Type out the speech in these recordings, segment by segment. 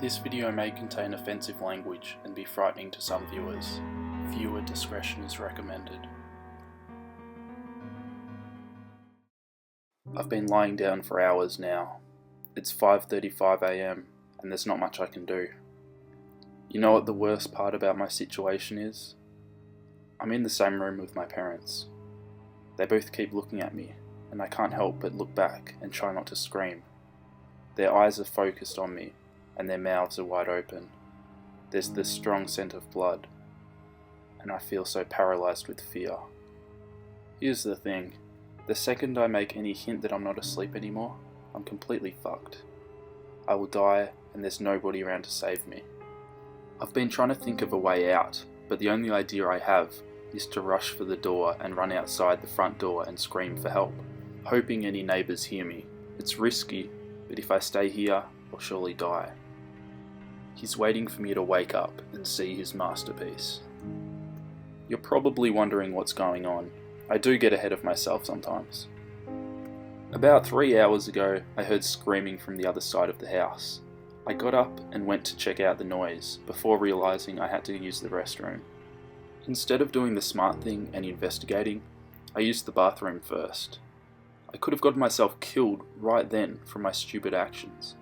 This video may contain offensive language and be frightening to some viewers. Viewer discretion is recommended. I've been lying down for hours now. It's 5:35 AM and there's not much I can do. You know what the worst part about my situation is? I'm in the same room with my parents. They both keep looking at me, and I can't help but look back and try not to scream. Their eyes are focused on me, and their mouths are wide open. There's this strong scent of blood, and I feel so paralysed with fear. Here's the thing, the second I make any hint that I'm not asleep anymore, I'm completely fucked. I will die, and there's nobody around to save me. I've been trying to think of a way out, but the only idea I have is to rush for the door and run outside the front door and scream for help, hoping any neighbours hear me. It's risky, but if I stay here, I'll surely die. He's waiting for me to wake up and see his masterpiece. You're probably wondering what's going on. I do get ahead of myself sometimes. About 3 hours ago, I heard screaming from the other side of the house. I got up and went to check out the noise before realising I had to use the restroom. Instead of doing the smart thing and investigating, I used the bathroom first. I could have gotten myself killed right then for my stupid actions,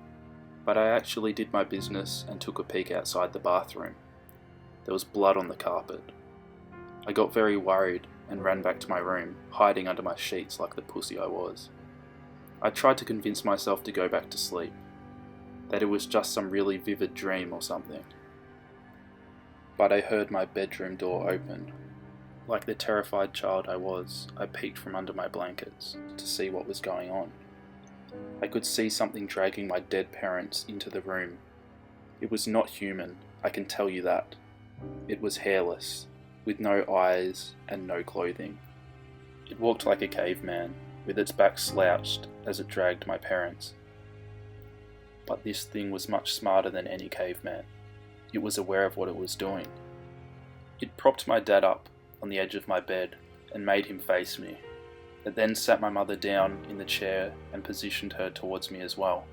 but I actually did my business and took a peek outside the bathroom. There was blood on the carpet. I got very worried and ran back to my room, hiding under my sheets like the pussy I was. I tried to convince myself to go back to sleep, that it was just some really vivid dream or something. But I heard my bedroom door open. Like the terrified child I was, I peeked from under my blankets to see what was going on. I could see something dragging my dead parents into the room. It was not human, I can tell you that. It was hairless, with no eyes and no clothing. It walked like a caveman, with its back slouched as it dragged my parents. But this thing was much smarter than any caveman. It was aware of what it was doing. It propped my dad up on the edge of my bed and made him face me. It then sat my mother down in the chair and positioned her towards me as well.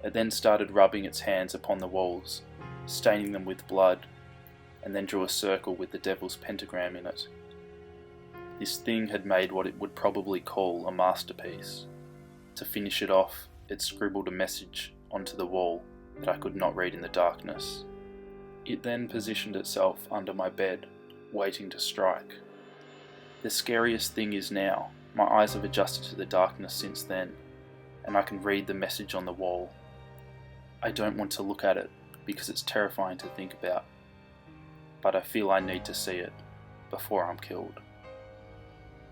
It then started rubbing its hands upon the walls, staining them with blood, and then drew a circle with the devil's pentagram in it. This thing had made what it would probably call a masterpiece. To finish it off, it scribbled a message onto the wall that I could not read in the darkness. It then positioned itself under my bed, waiting to strike. The scariest thing is now, my eyes have adjusted to the darkness since then, and I can read the message on the wall. I don't want to look at it because it's terrifying to think about, but I feel I need to see it before I'm killed.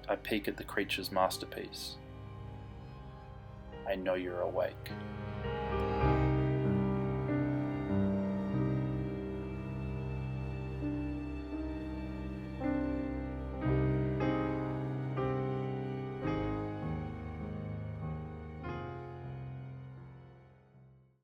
I peek at the creature's masterpiece. I know you're awake.